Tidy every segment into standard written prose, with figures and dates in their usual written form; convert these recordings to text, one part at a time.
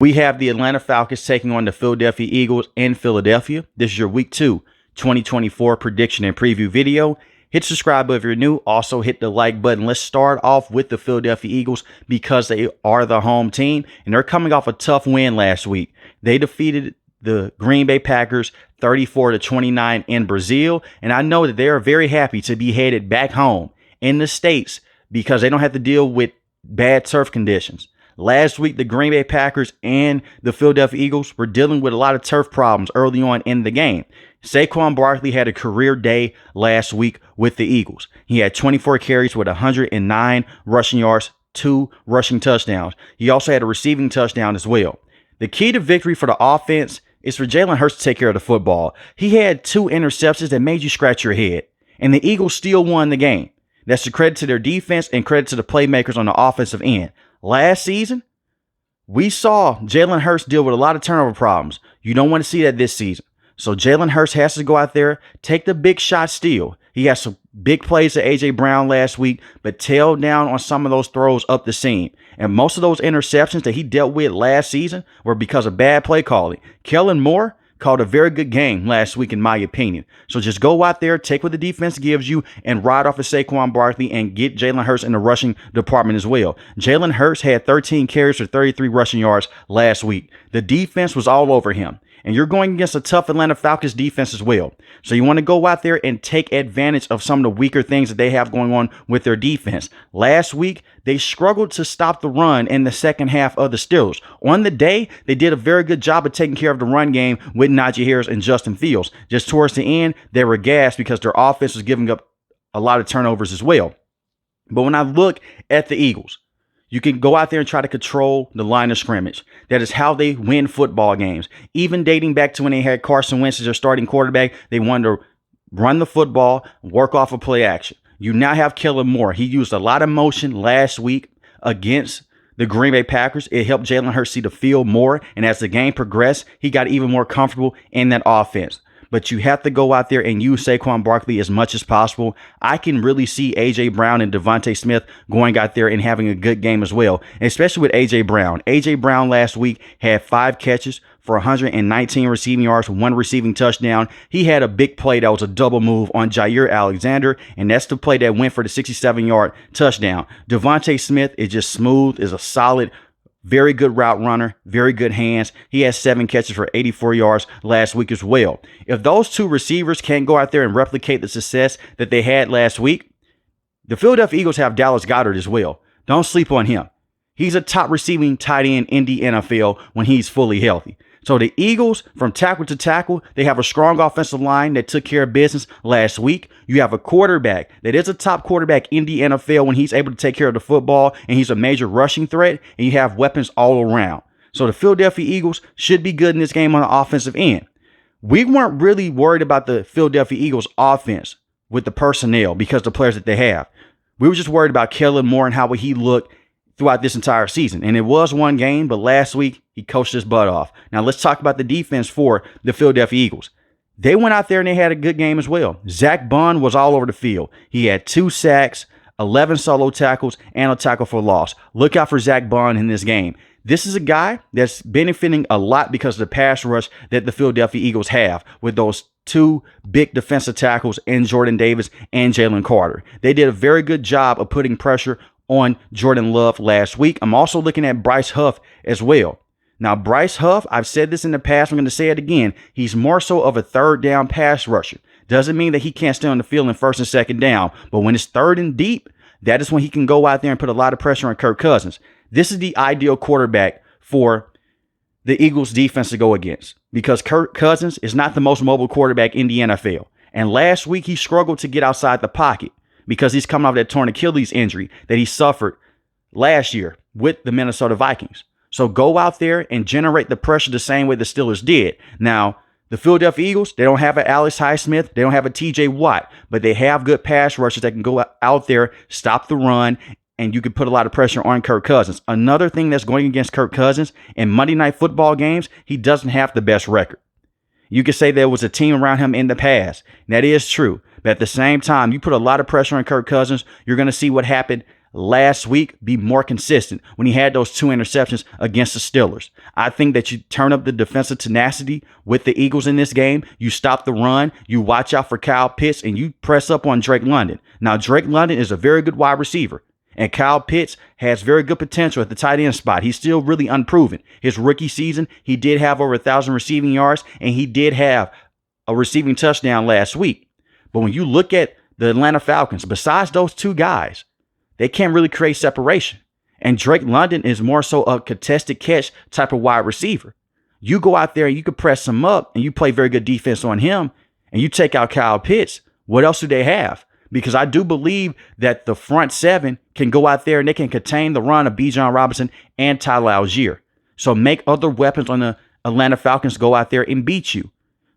We have the Atlanta Falcons taking on the Philadelphia Eagles in Philadelphia. This is your Week 2 2024 prediction and preview video. Hit subscribe if you're new. Also hit the like button. Let's start off with the Philadelphia Eagles because they are the home team and they're coming off a tough win last week. They defeated the Green Bay Packers 34-29 in Brazil. And I know that they are very happy to be headed back home in the States because they don't have to deal with bad turf conditions. Last week, the Green Bay Packers and the Philadelphia Eagles were dealing with a lot of turf problems early on in the game. Saquon Barkley had a career day last week with the Eagles. He had 24 carries with 109 rushing yards, 2 rushing touchdowns. He also had a receiving touchdown as well. The key to victory for the offense is for Jalen Hurts to take care of the football. He had 2 interceptions that made you scratch your head, and the Eagles still won the game. That's a credit to their defense and credit to the playmakers on the offensive end. Last season, we saw Jalen Hurts deal with a lot of turnover problems. You don't want to see that this season. So Jalen Hurts has to go out there, take the big shot still. He had some big plays to A.J. Brown last week, but tailed down on some of those throws up the seam. And most of those interceptions that he dealt with last season were because of bad play calling. Kellen Moore called a very good game last week, in my opinion. So just go out there, take what the defense gives you, and ride off of Saquon Barkley and get Jalen Hurts in the rushing department as well. Jalen Hurts had 13 carries for 33 rushing yards last week. The defense was all over him. And you're going against a tough Atlanta Falcons defense as well. So you want to go out there and take advantage of some of the weaker things that they have going on with their defense. Last week, they struggled to stop the run in the second half of the Steelers. On the day, they did a very good job of taking care of the run game with Najee Harris and Justin Fields. Just towards the end, they were gassed because their offense was giving up a lot of turnovers as well. But when I look at the Eagles, you can go out there and try to control the line of scrimmage. That is how they win football games. Even dating back to when they had Carson Wentz as their starting quarterback, they wanted to run the football, work off of play action. You now have Kellen Moore. He used a lot of motion last week against the Green Bay Packers. It helped Jalen Hurts see the field more. And as the game progressed, he got even more comfortable in that offense. But you have to go out there and use Saquon Barkley as much as possible. I can really see A.J. Brown and Devontae Smith going out there and having a good game as well, especially with A.J. Brown. A.J. Brown last week had 5 catches for 119 receiving yards, 1 receiving touchdown. He had a big play that was a double move on Jair Alexander, and that's the play that went for the 67-yard touchdown. Devontae Smith is just smooth, is a solid, very good route runner, very good hands. He has 7 catches for 84 yards last week as well. If those 2 receivers can't go out there and replicate the success that they had last week, the Philadelphia Eagles have Dallas Goedert as well. Don't sleep on him. He's a top receiving tight end in the NFL when he's fully healthy. So the Eagles, from tackle to tackle, they have a strong offensive line that took care of business last week. You have a quarterback that is a top quarterback in the NFL when he's able to take care of the football, and he's a major rushing threat, and you have weapons all around. So the Philadelphia Eagles should be good in this game on the offensive end. We weren't really worried about the Philadelphia Eagles offense with the personnel because of the players that they have. We were just worried about Kellen Moore and how he looked throughout this entire season. And it was one game, but last week he coached his butt off. Now let's talk about the defense for the Philadelphia Eagles. They went out there and they had a good game as well. Zach Bond was all over the field. He had 2 sacks, 11 solo tackles, and a tackle for loss. Look out for Zach Bond in this game. This is a guy that's benefiting a lot because of the pass rush that the Philadelphia Eagles have with those 2 big defensive tackles in Jordan Davis and Jalen Carter. They did a very good job of putting pressure on Jordan Love last week. I'm also looking at Bryce Huff as well. Now, Bryce Huff, I've said this in the past, I'm going to say it again. He's more so of a third down pass rusher. Doesn't mean that he can't stay on the field in first and second down, but when it's third and deep, that is when he can go out there and put a lot of pressure on Kirk Cousins. This is the ideal quarterback for the Eagles defense to go against because Kirk Cousins is not the most mobile quarterback in the NFL. And last week, he struggled to get outside the pocket because he's coming off that torn Achilles injury that he suffered last year with the Minnesota Vikings. So go out there and generate the pressure the same way the Steelers did. Now, the Philadelphia Eagles, they don't have an Alex Highsmith. They don't have a TJ Watt, but they have good pass rushers that can go out there, stop the run, and you can put a lot of pressure on Kirk Cousins. Another thing that's going against Kirk Cousins in Monday Night Football games, he doesn't have the best record. You could say there was a team around him in the past. That is true. But at the same time, you put a lot of pressure on Kirk Cousins, you're going to see what happened last week be more consistent when he had those 2 interceptions against the Steelers. I think that you turn up the defensive tenacity with the Eagles in this game. You stop the run, you watch out for Kyle Pitts, and you press up on Drake London. Now, Drake London is a very good wide receiver, and Kyle Pitts has very good potential at the tight end spot. He's still really unproven. His rookie season, he did have over 1,000 receiving yards, and he did have a receiving touchdown last week. But when you look at the Atlanta Falcons, besides those 2 guys, they can't really create separation. And Drake London is more so a contested catch type of wide receiver. You go out there and you can press him up and you play very good defense on him and you take out Kyle Pitts. What else do they have? Because I do believe that the front 7 can go out there and they can contain the run of Bijan Robinson and Tyler Algier. So make other weapons on the Atlanta Falcons go out there and beat you.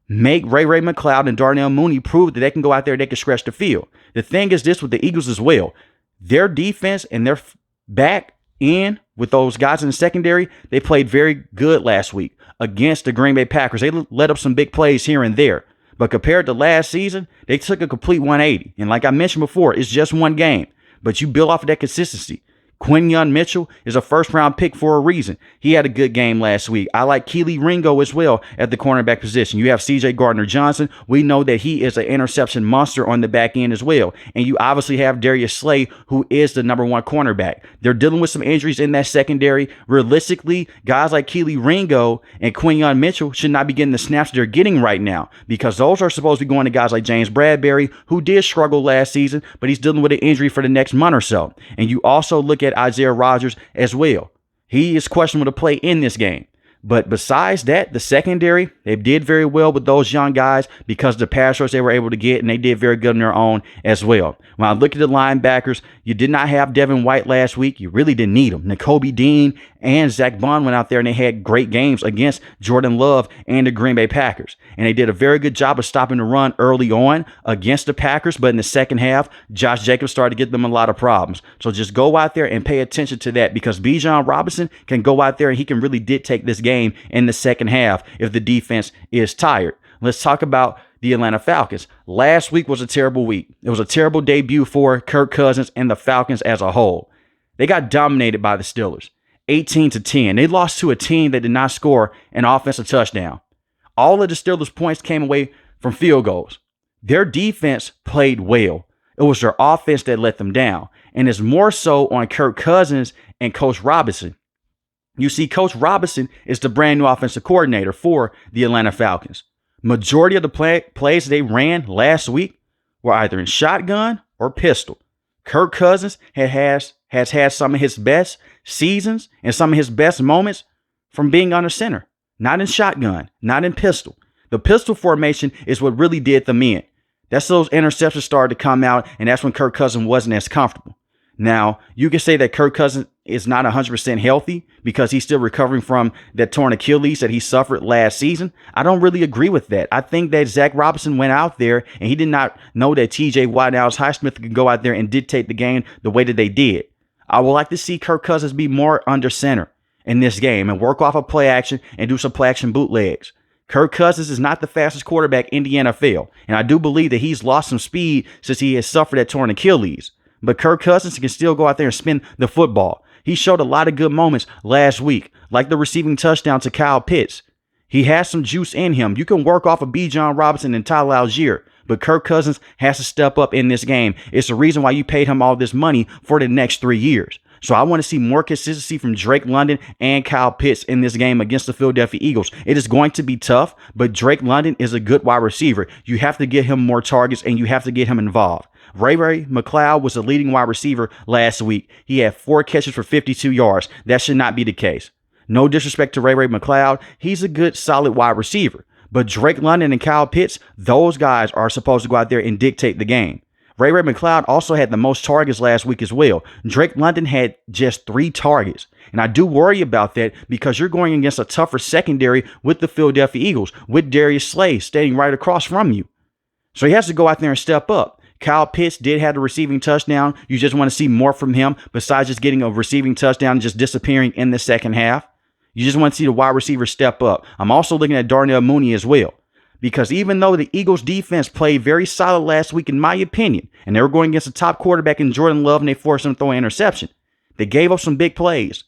Make Ray McCloud and Darnell Mooney prove that they can go out there and they can stretch the field. The thing is this with the Eagles as well. Their defense and their back end with those guys in the secondary, they played very good last week against the Green Bay Packers. They let up some big plays here and there. But compared to last season, they took a complete 180. And like I mentioned before, it's just one game. But you build off of that consistency. Quinyon Mitchell is a first-round pick for a reason. He had a good game last week. I like Kelee Ringo as well at the cornerback position. You have C.J. Gardner-Johnson. We know that he is an interception monster on the back end as well. And you obviously have Darius Slay, who is the number 1 cornerback. They're dealing with some injuries in that secondary. Realistically, guys like Kelee Ringo and Quinyon Mitchell should not be getting the snaps they're getting right now because those are supposed to be going to guys like James Bradberry, who did struggle last season, but he's dealing with an injury for the next month or so. And you also look at Isaiah Rodgers as well. He is questionable to play in this game. But besides that, the secondary, they did very well with those young guys because of the pass rush they were able to get, and they did very good on their own as well. When I look at the linebackers, you did not have Devin White last week. You really didn't need him. Nakobe Dean and Zach Bond went out there and they had great games against Jordan Love and the Green Bay Packers. And they did a very good job of stopping the run early on against the Packers. But in the second half, Josh Jacobs started to get them a lot of problems. So just go out there and pay attention to that because Bijan Robinson can go out there and he can really dictate this game in the second half if the defense is tired. Let's talk about the Atlanta Falcons. Last week was a terrible week. It was a terrible debut for Kirk Cousins and the Falcons as a whole. They got dominated by the Steelers, 18-10. They lost to a team that did not score an offensive touchdown. All of the Steelers' points came away from field goals. Their defense played well. It was their offense that let them down. And it's more so on Kirk Cousins and Coach Robinson. You see, Coach Robinson is the brand new offensive coordinator for the Atlanta Falcons. Majority of the plays they ran last week were either in shotgun or pistol. Kirk Cousins has had some of his best seasons and some of his best moments from being under center. Not in shotgun, not in pistol. The pistol formation is what really did them in. That's those interceptions started to come out, and that's when Kirk Cousins wasn't as comfortable. Now, you can say that Kirk Cousins is not 100% healthy because he's still recovering from that torn Achilles that he suffered last season. I don't really agree with that. I think that Zach Robinson went out there and he did not know that TJ Watt and Alex Highsmith could go out there and dictate the game the way that they did. I would like to see Kirk Cousins be more under center in this game and work off of play action and do some play action bootlegs. Kirk Cousins is not the fastest quarterback in the NFL, and I do believe that he's lost some speed since he has suffered that torn Achilles. But Kirk Cousins can still go out there and spin the football. He showed a lot of good moments last week, like the receiving touchdown to Kyle Pitts. He has some juice in him. You can work off of Bijan Robinson and Tyler Algier, but Kirk Cousins has to step up in this game. It's the reason why you paid him all this money for the next 3 years. So I want to see more consistency from Drake London and Kyle Pitts in this game against the Philadelphia Eagles. It is going to be tough, but Drake London is a good wide receiver. You have to get him more targets and you have to get him involved. Ray McCloud was the leading wide receiver last week. He had 4 catches for 52 yards. That should not be the case. No disrespect to Ray McCloud. He's a good, solid wide receiver. But Drake London and Kyle Pitts, those guys are supposed to go out there and dictate the game. Ray McCloud also had the most targets last week as well. Drake London had just 3 targets. And I do worry about that because you're going against a tougher secondary with the Philadelphia Eagles, with Darius Slay standing right across from you. So he has to go out there and step up. Kyle Pitts did have the receiving touchdown. You just want to see more from him besides just getting a receiving touchdown and just disappearing in the second half. You just want to see the wide receiver step up. I'm also looking at Darnell Mooney as well. Because even though the Eagles defense played very solid last week, in my opinion, and they were going against a top quarterback in Jordan Love and they forced him to throw an interception, they gave up some big plays.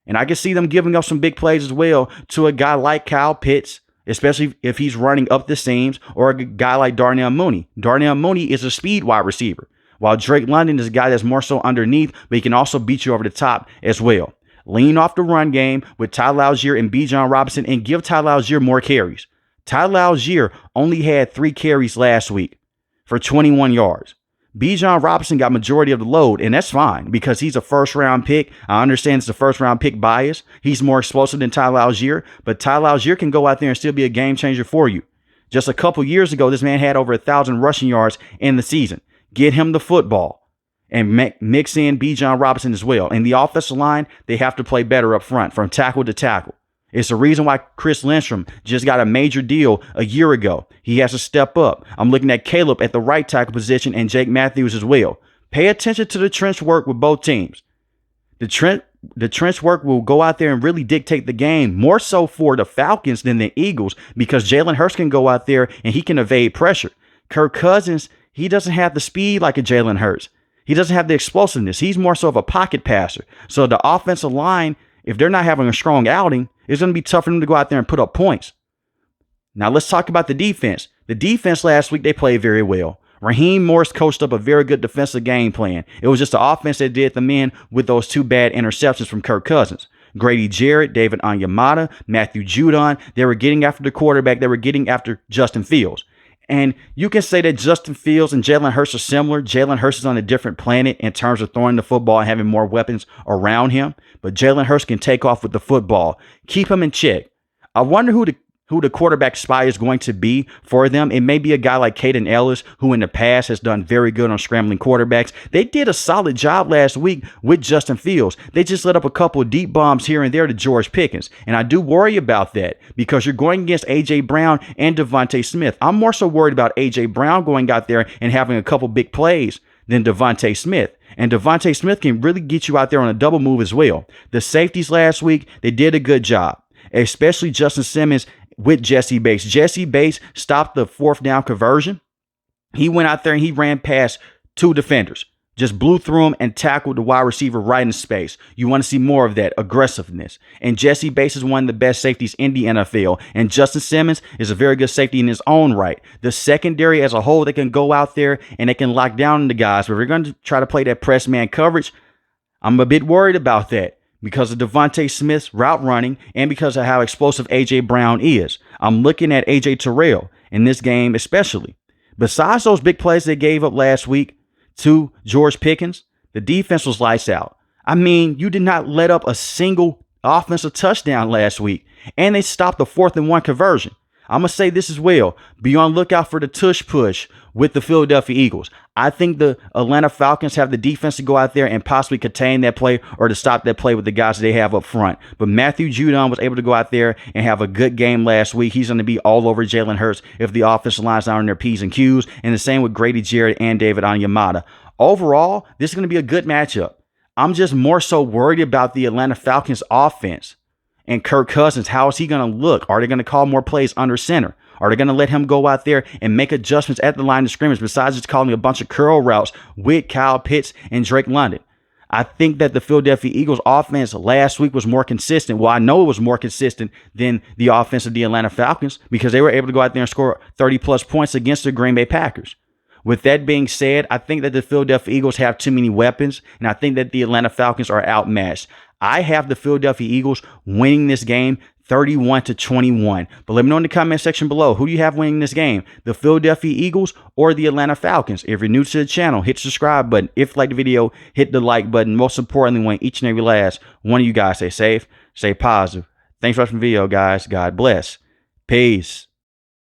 And I can see them giving up some big plays as well to a guy like Kyle Pitts, especially if he's running up the seams, or a guy like Darnell Mooney. Darnell Mooney is a speed wide receiver, while Drake London is a guy that's more so underneath, but he can also beat you over the top as well. Lean off the run game with Tyler Algier and Bijan Robinson and give Tyler Algier more carries. Tyler Algier only had 3 carries last week for 21 yards. Bijan Robinson got majority of the load, and that's fine because he's a first-round pick. I understand it's a first-round pick bias. He's more explosive than Tyler Algier, but Tyler Algier can go out there and still be a game changer for you. Just a couple years ago, this man had over 1,000 rushing yards in the season. Get him the football and mix in Bijan Robinson as well. And the offensive line, they have to play better up front from tackle to tackle. It's the reason why Chris Lindstrom just got a major deal a year ago. He has to step up. I'm looking at Caleb at the right tackle position and Jake Matthews as well. Pay attention to the trench work with both teams. The trench work will go out there and really dictate the game, more so for the Falcons than the Eagles, because Jalen Hurts can go out there and he can evade pressure. Kirk Cousins, he doesn't have the speed like a Jalen Hurts. He doesn't have the explosiveness. He's more so of a pocket passer. So the offensive line, if they're not having a strong outing, it's going to be tough for them to go out there and put up points. Now let's talk about the defense. The defense last week, they played very well. Raheem Morris coached up a very good defensive game plan. It was just the offense that did them in with those 2 bad interceptions from Kirk Cousins. Grady Jarrett, David Onyemata, Matthew Judon, they were getting after the quarterback. They were getting after Justin Fields. And you can say that Justin Fields and Jalen Hurts are similar. Jalen Hurts is on a different planet in terms of throwing the football and having more weapons around him. But Jalen Hurts can take off with the football. Keep him in check. I wonder who the quarterback spy is going to be for them. It may be a guy like Caden Ellis, who in the past has done very good on scrambling quarterbacks. They did a solid job last week with Justin Fields. They just let up a couple of deep bombs here and there to George Pickens. And I do worry about that because you're going against A.J. Brown and Devontae Smith. I'm more so worried about A.J. Brown going out there and having a couple big plays than Devontae Smith. And Devontae Smith can really get you out there on a double move as well. The safeties last week, they did a good job, especially Justin Simmons with Jesse Bates. Jesse Bates stopped the 4th down conversion. He went out there and he ran past 2 defenders, just blew through them and tackled the wide receiver right in space. You want to see more of that aggressiveness. And Jesse Bates is one of the best safeties in the NFL. And Justin Simmons is a very good safety in his own right. The secondary as a whole, they can go out there and they can lock down the guys. But if we're going to try to play that press man coverage, I'm a bit worried about that, because of Devontae Smith's route running and because of how explosive A.J. Brown is. I'm looking at A.J. Terrell in this game especially. Besides those big plays they gave up last week to George Pickens, the defense was lights out. I mean, you did not let up a single offensive touchdown last week, and they stopped the 4th and 1 conversion. I'm going to say this as well. Be on lookout for the tush push with the Philadelphia Eagles. I think the Atlanta Falcons have the defense to go out there and possibly contain that play or to stop that play with the guys they have up front. But Matthew Judon was able to go out there and have a good game last week. He's going to be all over Jalen Hurts if the offensive line's not on their P's and Q's. And the same with Grady Jarrett and David Onyemata. Overall, this is going to be a good matchup. I'm just more so worried about the Atlanta Falcons offense. And Kirk Cousins, how is he going to look? Are they going to call more plays under center? Are they going to let him go out there and make adjustments at the line of scrimmage besides just calling a bunch of curl routes with Kyle Pitts and Drake London? I think that the Philadelphia Eagles offense last week was more consistent. Well, I know it was more consistent than the offense of the Atlanta Falcons because they were able to go out there and score 30-plus points against the Green Bay Packers. With that being said, I think that the Philadelphia Eagles have too many weapons, and I think that the Atlanta Falcons are outmatched. I have the Philadelphia Eagles winning this game 31-21. But let me know in the comment section below, who do you have winning this game? The Philadelphia Eagles or the Atlanta Falcons? If you're new to the channel, hit the subscribe button. If you like the video, hit the like button. Most importantly, I want each and every last one of you guys stay safe, stay positive. Thanks for watching the video, guys. God bless. Peace.